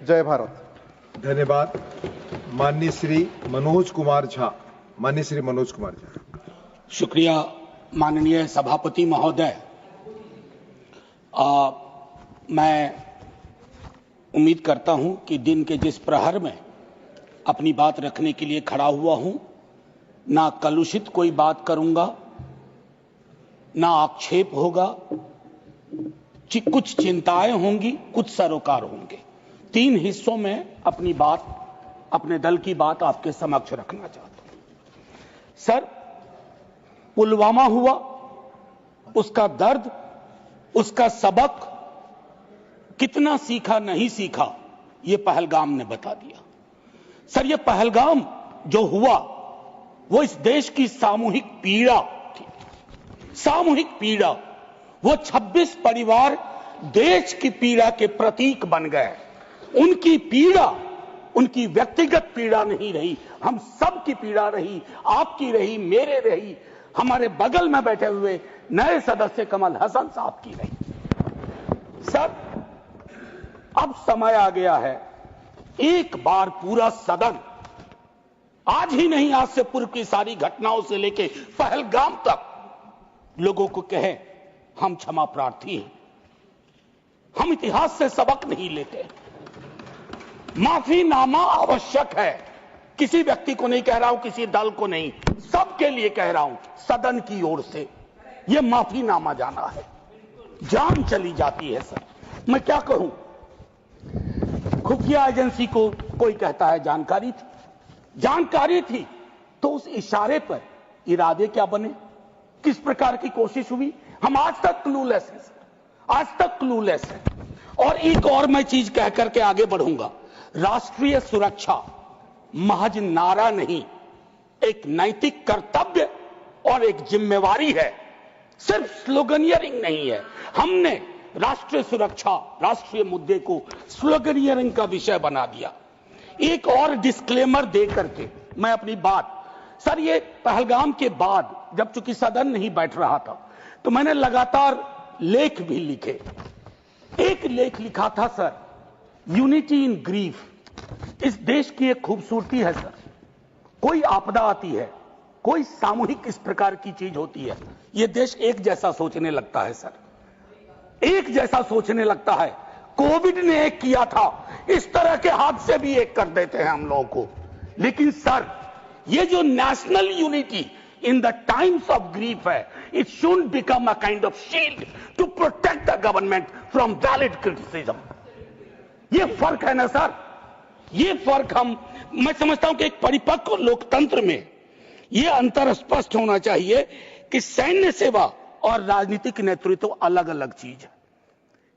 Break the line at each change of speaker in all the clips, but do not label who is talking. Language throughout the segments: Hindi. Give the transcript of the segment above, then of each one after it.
जय भारत।
धन्यवाद। माननीय श्री मनोज कुमार झा। माननीय श्री मनोज कुमार झा।
शुक्रिया माननीय सभापति महोदय। मैं उम्मीद करता हूं कि दिन के जिस प्रहर में अपनी बात रखने के लिए खड़ा हुआ हूं, ना कलुषित कोई बात करूंगा, ना आक्षेप होगा, कुछ चिंताएं होंगी, कुछ सरोकार होंगे। 3 हिस्सों में अपनी बात, अपने दल की बात आपके समक्ष रखना चाहता हूं। सर, पुलवामा हुआ, उसका दर्द, उसका सबक, कितना सीखा नहीं सीखा, यह पहलगाम ने बता दिया। सर, यह पहलगाम जो हुआ वो इस देश की सामूहिक पीड़ा थी। सामूहिक पीड़ा। वो 26 परिवार देश की पीड़ा के प्रतीक बन गए। उनकी पीड़ा उनकी व्यक्तिगत पीड़ा नहीं रही, हम सब की पीड़ा रही, आपकी रही, मेरे रही, हमारे बगल में बैठे हुए नए सदस्य कमल हसन साहब की रही। सर, अब समय आ गया है, एक बार पूरा सदन, आज ही नहीं, आज से पूर्व की सारी घटनाओं से लेके पहलगाम तक लोगों को कहे हम क्षमा प्रार्थी हैं, हम इतिहास से सबक नहीं लेते। माफीनामा आवश्यक है। किसी व्यक्ति को नहीं कह रहा हूं, किसी दल को नहीं, सबके लिए कह रहा हूं, सदन की ओर से यह माफीनामा जाना है। जान चली जाती है। सर, मैं क्या कहूं, खुफिया एजेंसी को कोई कहता है जानकारी थी, जानकारी थी तो उस इशारे पर इरादे क्या बने, किस प्रकार की कोशिश हुई, हम आज तक क्लूलेस हैं। आज तक क्लूलेस है। और एक और मैं चीज कह करके आगे बढ़ूंगा, राष्ट्रीय सुरक्षा महज नारा नहीं, एक नैतिक कर्तव्य और एक जिम्मेवारी है, सिर्फ स्लोगनियरिंग नहीं है। हमने राष्ट्रीय सुरक्षा, राष्ट्रीय मुद्दे को स्लोगनियरिंग का विषय बना दिया। एक और डिस्क्लेमर दे करके मैं अपनी बात, सर, ये पहलगाम के बाद जब चूंकि सदन नहीं बैठ रहा था तो मैंने लगातार लेख भी लिखे। एक लेख लिखा था सर, यूनिटी इन ग्रीफ। इस देश की एक खूबसूरती है सर, कोई आपदा आती है, कोई सामूहिक इस प्रकार की चीज होती है, यह देश एक जैसा सोचने लगता है सर, एक जैसा सोचने लगता है। कोविड ने एक किया था, इस तरह के हादसे भी एक कर देते हैं हम लोगों को। लेकिन सर, ये जो national unity in the times of grief है, it should become a kind of shield to protect the government from valid criticism. ये फर्क है ना सर, ये फर्क मैं समझता हूं कि एक परिपक्व लोकतंत्र में यह अंतर स्पष्ट होना चाहिए कि सैन्य सेवा और राजनीतिक नेतृत्व अलग अलग चीज है।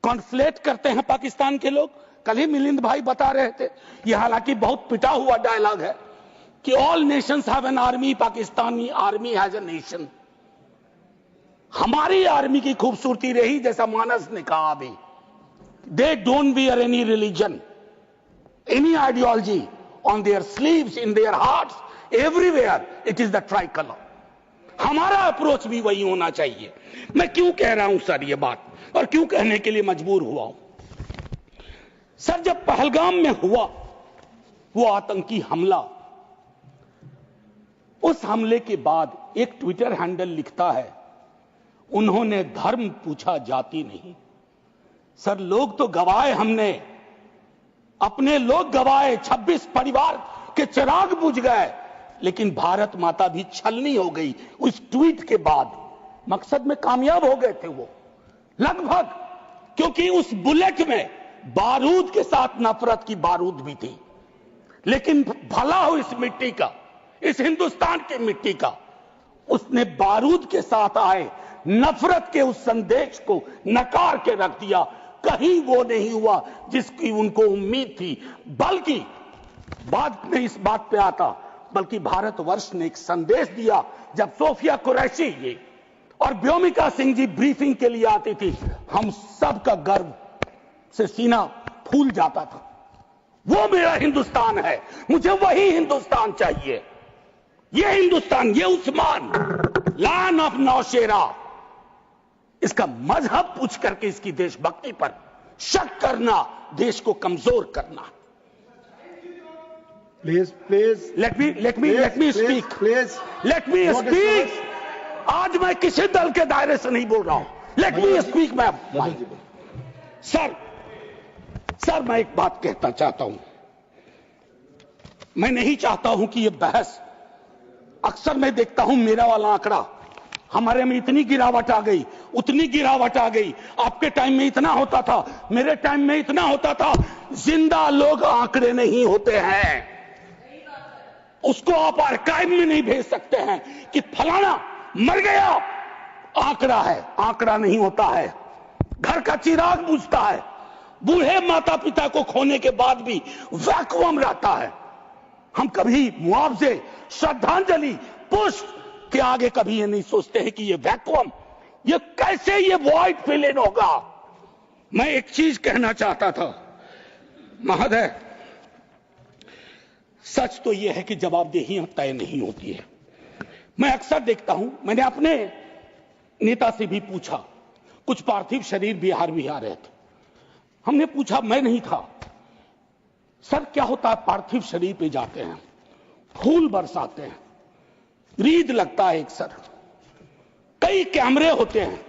कॉन्फ्लेट करते हैं पाकिस्तान के लोग। कल ही मिलिंद भाई बता रहे थे, यह हालांकि बहुत पिटा हुआ डायलॉग है कि all Nations have an army, Pakistani army has a nation. हमारी आर्मी की खूबसूरती रही, जैसा मानस ने कहा अभी, they don't wear any religion, any ideology on their sleeves, in their hearts, everywhere it is the tricolour. हमारा अप्रोच भी वही होना चाहिए। मैं क्यों कह रहा हूं सर ये बात, और क्यों कहने के लिए मजबूर हुआ हूं सर, जब पहलगाम में हुआ वो आतंकी हमला, उस हमले के बाद एक ट्विटर हैंडल लिखता है, उन्होंने धर्म पूछा, जाति नहीं। सर, लोग तो गवाए, हमने अपने लोग गवाए, 26 परिवार के चिराग बुझ गए, लेकिन भारत माता भी छलनी हो गई उस ट्वीट के बाद। मकसद में कामयाब हो गए थे वो लगभग, क्योंकि उस बुलेट में बारूद के साथ नफरत की बारूद भी थी। लेकिन भला हो इस मिट्टी का, इस हिंदुस्तान की मिट्टी का, उसने बारूद के साथ आए नफरत के उस संदेश को नकार के रख दिया। कहीं वो नहीं हुआ जिसकी उनको उम्मीद थी, बल्कि बाद में इस बात पे आता, बल्कि भारतवर्ष ने एक संदेश दिया। जब सोफिया कुरैशी जी और व्योमिका सिंह जी ब्रीफिंग के लिए आती थी, हम सब का गर्व से सीना फूल जाता था। वो मेरा हिंदुस्तान है, मुझे वही हिंदुस्तान चाहिए। ये हिंदुस्तान, ये उस्मान, लैंड ऑफ नौशेरा, इसका मजहब पूछ करके इसकी देशभक्ति पर शक करना देश को कमजोर करना।
Please please
let me speak, let me speak. आज मैं किसी दल के दायरे से नहीं बोल रहा हूं, लेट मी स्पीक। मैं सर मैं एक बात कहना चाहता हूं। मैं नहीं चाहता हूं कि यह बहस, अक्सर मैं देखता हूं मेरा वाला आंकड़ा, हमारे में इतनी गिरावट आ गई, उतनी गिरावट आ गई, आपके टाइम में इतना होता था, मेरे टाइम में इतना होता था। जिंदा लोग आंकड़े नहीं होते हैं, उसको आप आर्काइव में नहीं भेज सकते हैं कि फलाना मर गया। आंकड़ा है, आंकड़ा नहीं होता है। घर का चिराग बुझता है, बूढ़े माता पिता को खोने के बाद भी वैक्यूम रहता है। हम कभी मुआवजे, श्रद्धांजलि, पुष्प के आगे कभी ये नहीं सोचते हैं कि ये वैक्यूम, ये कैसे ये वॉइड फिल इन होगा। मैं एक चीज कहना चाहता था महोदय, सच तो यह है कि जवाबदेही तय नहीं होती है। मैं अक्सर देखता हूं, मैंने अपने नेता से भी पूछा, कुछ पार्थिव शरीर बिहार भी आ रहे थे, हमने पूछा, मैं नहीं था, सर क्या होता है पार्थिव शरीर पे जाते हैं, फूल बरसाते हैं, रीद लगता है एक सर, कई कैमरे होते हैं,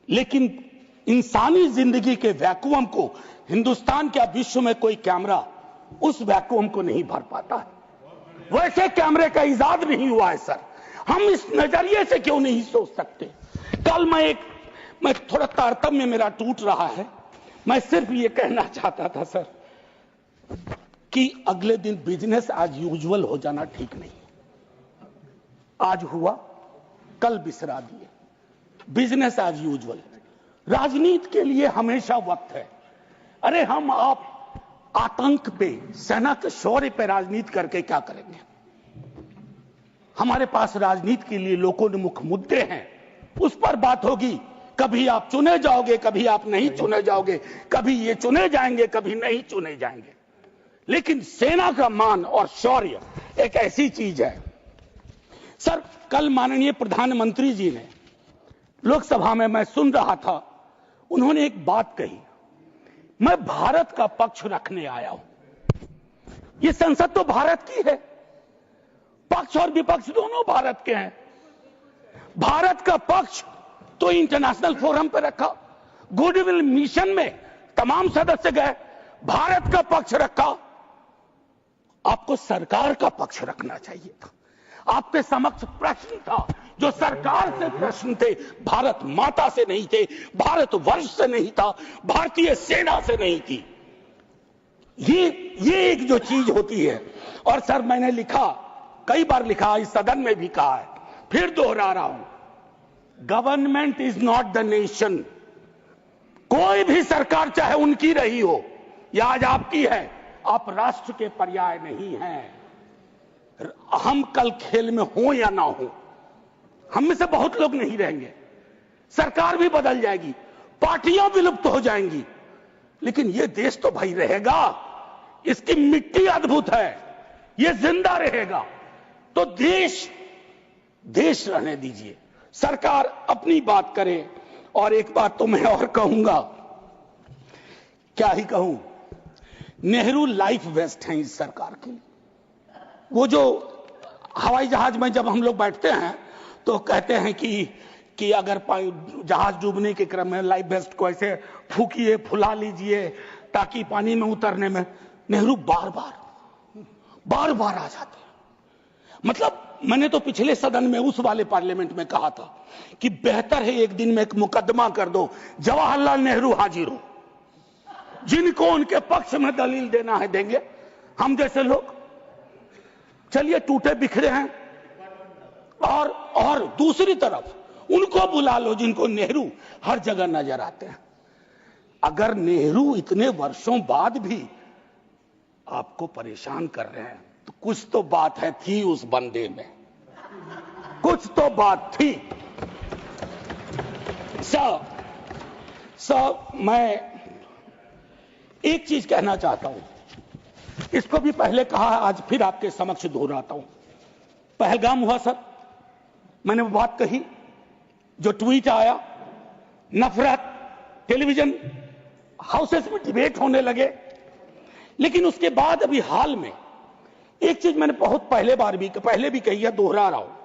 लेकिन इंसानी जिंदगी के वैक्यूम को हिंदुस्तान क्या विश्व में कोई कैमरा उस वैक्यूम को नहीं भर पाता है। वैसे कैमरे का इजाद नहीं हुआ है सर। हम इस नजरिए से क्यों नहीं सोच सकते। कल मैं थोड़ा तारतम्य मेरा टूट रहा है, मैं सिर्फ ये कहना चाहता था सर कि अगले दिन बिजनेस एज यूजुअल हो जाना ठीक नहीं। आज हुआ, कल बिसरा दिए, बिजनेस एज यूजुअल। राजनीति के लिए हमेशा वक्त है। अरे हम आप आतंक पे, सेना के शौर्य पे राजनीति करके क्या करेंगे। हमारे पास राजनीति के लिए लोकोन्मुख मुद्दे हैं, उस पर बात होगी। कभी आप चुने जाओगे, कभी आप नहीं चुने जाओगे, कभी ये चुने जाएंगे, कभी नहीं चुने जाएंगे। लेकिन सेना का मान और शौर्य एक ऐसी चीज है। सर कल माननीय प्रधानमंत्री जी ने लोकसभा में, मैं सुन रहा था, उन्होंने एक बात कही, मैं भारत का पक्ष रखने आया हूं। ये संसद तो भारत की है, पक्ष और विपक्ष दोनों भारत के हैं। भारत का पक्ष तो इंटरनेशनल फोरम पर रखा, गुडविल मिशन में तमाम सदस्य गए, भारत का पक्ष रखा। आपको सरकार का पक्ष रखना चाहिए था। आपके समक्ष प्रश्न था, जो सरकार से प्रश्न थे, भारत माता से नहीं थे, भारत वर्ष से नहीं था, भारतीय सेना से नहीं थी। ये एक जो चीज होती है। और सर मैंने लिखा, कई बार लिखा, इस सदन में भी कहा है, फिर दोहरा रहा हूं, government is not the nation. कोई भी सरकार चाहे उनकी रही हो या आज आपकी है, आप राष्ट्र के पर्याय नहीं हैं। हम कल खेल में हो या ना हो, हम में से बहुत लोग नहीं रहेंगे, सरकार भी बदल जाएगी, पार्टियां विलुप्त हो जाएंगी, लेकिन यह देश तो भाई रहेगा। इसकी मिट्टी अद्भुत है, यह जिंदा रहेगा। तो देश रहने दीजिए, सरकार अपनी बात करे। और एक बात तो मैं और कहूंगा, क्या ही कहूं, नेहरू लाइफ वेस्ट हैं इस सरकार के लिए। वो जो हवाई जहाज में जब हम लोग बैठते हैं तो कहते हैं कि अगर जहाज डूबने के क्रम में लाइफ वेस्ट को ऐसे फूकिए, फुला लीजिए ताकि पानी में उतरने में, नेहरू बार बार आ जाते हैं। मतलब मैंने तो पिछले सदन में, उस वाले पार्लियामेंट में कहा था कि बेहतर है एक दिन में एक मुकदमा कर दो, जवाहरलाल नेहरू हाजिर हो, जिनको उनके पक्ष में दलील देना है देंगे, हम जैसे लोग चलिए टूटे बिखरे हैं। और दूसरी तरफ उनको बुला लो जिनको नेहरू हर जगह नजर आते हैं। अगर नेहरू इतने वर्षों बाद भी आपको परेशान कर रहे हैं तो कुछ तो बात है, थी उस बंदे में, कुछ तो बात थी। मैं एक चीज कहना चाहता हूं, इसको भी पहले कहा, आज फिर आपके समक्ष दोहराता हूं। पहलगाम हुआ सर, मैंने वो बात कही, जो ट्वीट आया, नफरत, टेलीविजन हाउसेस में डिबेट होने लगे। लेकिन उसके बाद अभी हाल में एक चीज मैंने बहुत पहले भी कही है, दोहरा रहा हूं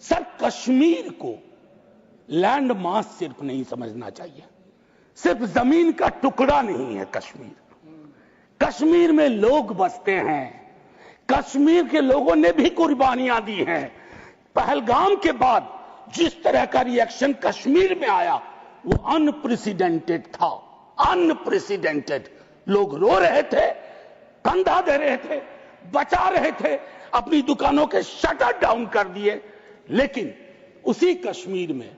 सर, कश्मीर को लैंड मास सिर्फ नहीं समझना चाहिए, सिर्फ जमीन का टुकड़ा नहीं है कश्मीर। कश्मीर में लोग बसते हैं, कश्मीर के लोगों ने भी कुर्बानियां दी हैं। पहलगाम के बाद जिस तरह का रिएक्शन कश्मीर में आया वो अनप्रेसिडेंटेड था, अनप्रेसिडेंटेड। लोग रो रहे थे, कंधा दे रहे थे, बचा रहे थे, अपनी दुकानों के शटर डाउन कर दिए। लेकिन उसी कश्मीर में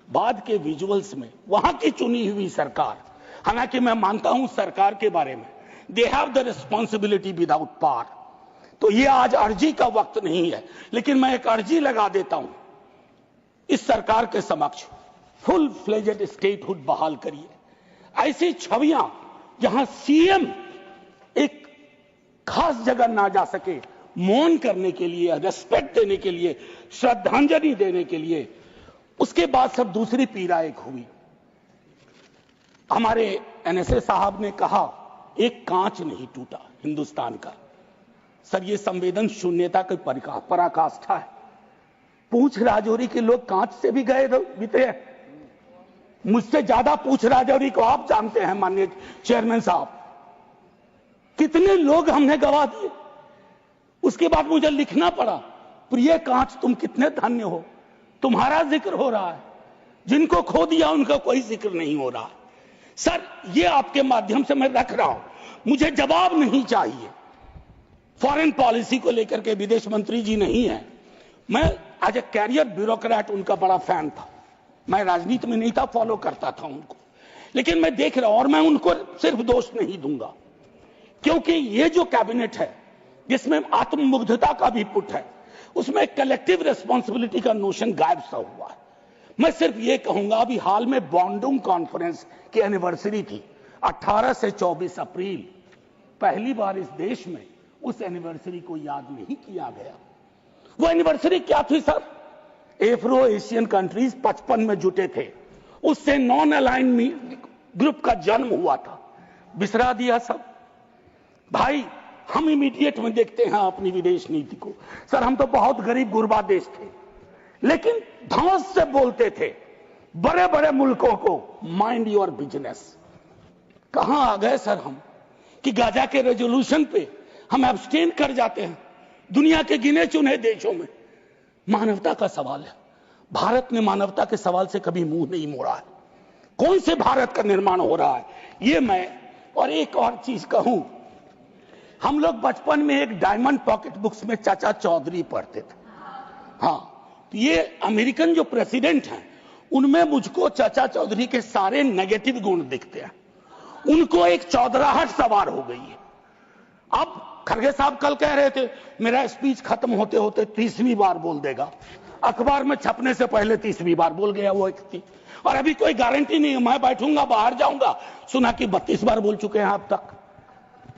बाद के विजुअल्स में वहां की चुनी हुई सरकार, हालांकि मैं मानता हूं सरकार के बारे में, they have the responsibility without power, तो ये आज अर्जी का वक्त नहीं है, लेकिन मैं एक अर्जी लगा देता हूं इस सरकार के समक्ष, फुल फ्लेजेड स्टेटहुड बहाल करिए। ऐसी छवियां जहां सीएम एक खास जगह ना जा सके, मौन करने के लिए, रेस्पेक्ट देने के लिए, श्रद्धांजलि देने के लिए, उसके बाद सब दूसरी पीड़ा एक हुई। हमारे एनएसए साहब ने कहा एक कांच नहीं टूटा हिंदुस्तान का। सर ये संवेदन शून्यता की पराकाष्ठा है। पूंछ राजौरी के लोग कांच से भी गए बीते हैं। मुझसे ज्यादा पूंछ राजौरी को आप जानते हैं माननीय चेयरमैन साहब, कितने लोग हमने गवा दिए। उसके बाद मुझे लिखना पड़ा, प्रिय कांच तुम कितने धन्य हो, तुम्हारा जिक्र हो रहा है, जिनको खो दिया उनका कोई जिक्र नहीं हो रहा। सर ये आपके माध्यम से मैं रख रहा हूं, मुझे जवाब नहीं चाहिए। फॉरेन पॉलिसी को लेकर के विदेश मंत्री जी नहीं है, मैं एज ए कैरियर ब्यूरोक्रेट उनका बड़ा फैन था। मैं राजनीति में नहीं था, फॉलो करता था उनको, लेकिन मैं देख रहा हूं और मैं उनको सिर्फ दोष नहीं दूंगा, क्योंकि ये जो कैबिनेट है जिसमें आत्ममुग्धता का भी पुट है, उसमें कलेक्टिव रिस्पॉन्सिबिलिटी का नोशन गायब सा हुआ है। मैं सिर्फ ये कहूंगा, अभी हाल में बॉन्डुंग कॉन्फ्रेंस की एनिवर्सरी थी 18 से 24 अप्रैल, पहली बार इस देश में उस एनिवर्सरी को याद नहीं किया गया। वो एनिवर्सरी क्या थी सर? एफ्रो एशियन कंट्रीज 55 में जुटे थे, उससे नॉन अलाइन ग्रुप का जन्म हुआ था, बिसरा दिया सब। भाई हम इमीडिएट में देखते हैं अपनी विदेश नीति को। सर हम तो बहुत गरीब गुरबा देश थे, लेकिन धौंस से बोलते थे बड़े बड़े मुल्कों को माइंड योर बिजनेस। कहां आ गए सर हम कि गाजा के रेजोल्यूशन पे हम एब्सटेन कर जाते हैं दुनिया के गिने चुने देशों में। मानवता का सवाल है, भारत ने मानवता के सवाल से कभी मुंह नहीं मोड़ा है। कौन से भारत का निर्माण हो रहा है ये मैं, और एक और चीज कहूं, हम लोग बचपन में एक डायमंड पॉकेट बुक्स में चाचा चौधरी पढ़ते थे। हाँ, तो ये अमेरिकन जो प्रेसिडेंट हैं उनमें मुझको चाचा चौधरी के सारे नेगेटिव गुण दिखते हैं। उनको एक चौधराहट सवार हो गई है। अब खड़गे साहब कल कह रहे थे मेरा स्पीच खत्म होते होते 30वीं बार बोल देगा, अखबार में छपने से पहले 30वीं बार बोल गया वो व्यक्ति, और अभी कोई गारंटी नहीं है, मैं बैठूंगा बाहर जाऊंगा सुना कि 32 बार बोल चुके हैं अब तक।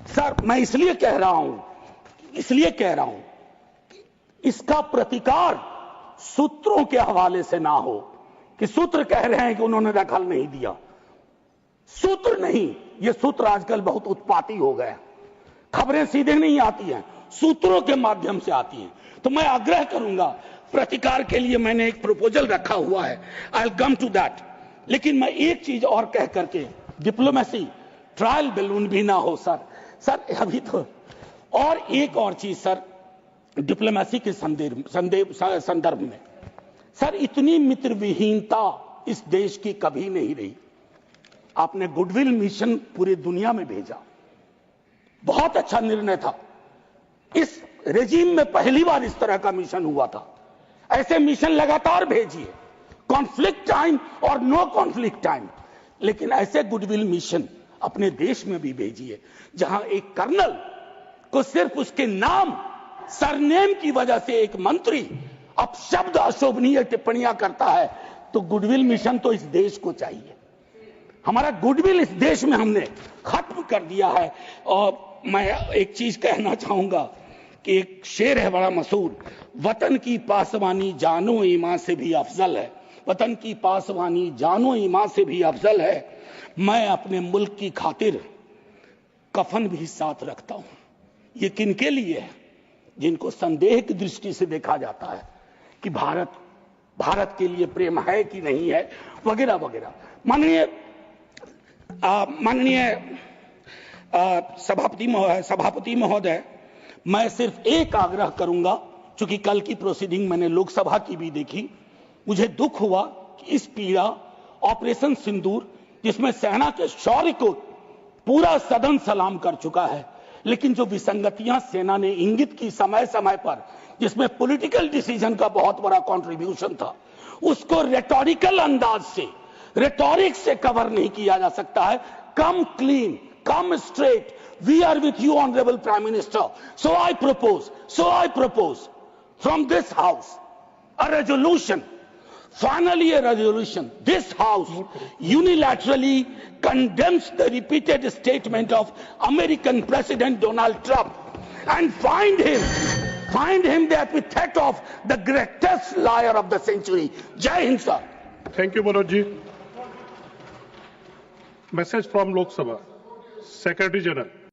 सर मैं इसलिए कह रहा हूं इसका प्रतिकार सूत्रों के हवाले से ना हो कि सूत्र कह रहे हैं कि उन्होंने दखल नहीं दिया। सूत्र नहीं, ये सूत्र आजकल बहुत उत्पाती हो गए, खबरें सीधे नहीं आती हैं, सूत्रों के माध्यम से आती हैं। तो मैं आग्रह करूंगा, प्रतिकार के लिए मैंने एक प्रपोजल रखा हुआ है, I will come to that. लेकिन मैं एक चीज और कह करके, डिप्लोमेसी ट्रायल बैलून भी ना हो सर अभी तो। और एक और चीज सर, डिप्लोमेसी के संदर्भ में सर, इतनी मित्र विहीनता इस देश की कभी नहीं रही। आपने गुडविल मिशन पूरी दुनिया में भेजा, बहुत अच्छा निर्णय था। इस रेजिम में पहली बार इस तरह का मिशन हुआ था। ऐसे मिशन लगातार भेजिए, कॉन्फ्लिक्ट टाइम और नो कॉन्फ्लिक्ट टाइम, लेकिन ऐसे गुडविल मिशन अपने देश में भी भेजिए जहां एक कर्नल को सिर्फ उसके नाम सरनेम की वजह से एक मंत्री अपशब्द अशोभनीय टिप्पणियां करता है, तो गुडविल मिशन तो इस देश को चाहिए। हमारा गुडविल इस देश में हमने खत्म कर दिया है। और मैं एक चीज कहना चाहूंगा कि एक शेर है बड़ा मशहूर, वतन की पासवानी जानो ईमान से भी अफजल है। वतन की पासवानी जानो ईमान से भी अफजल है। मैं अपने मुल्क की खातिर कफन भी साथ रखता हूं। ये किनके लिए है? जिनको संदेह की दृष्टि से देखा जाता है कि भारत के लिए प्रेम है कि नहीं है, वगैरह वगैरह। माननीय सभापति महोदय, मैं सिर्फ एक आग्रह करूंगा, क्योंकि कल की प्रोसीडिंग मैंने लोकसभा की भी देखी, मुझे दुख हुआ कि इस पीड़ा ऑपरेशन सिंदूर, जिसमें सेना के शौर्य को पूरा सदन सलाम कर चुका है, लेकिन जो विसंगतियां सेना ने इंगित की समय समय पर, जिसमें पॉलिटिकल डिसीजन का बहुत बड़ा कंट्रीब्यूशन था, उसको रेटोरिकल अंदाज से, रेटोरिक से कवर नहीं किया जा सकता है। Come clean, come straight, we are with you honourable prime minister, so I propose from this house a resolution, finally a resolution. This house unilaterally condemns the repeated statement of American President Donald Trump and find him the epithet of the greatest liar of the century. Jai Hind, sir.
Thank you, Manoj ji. Message from Lok Sabha. Secretary General.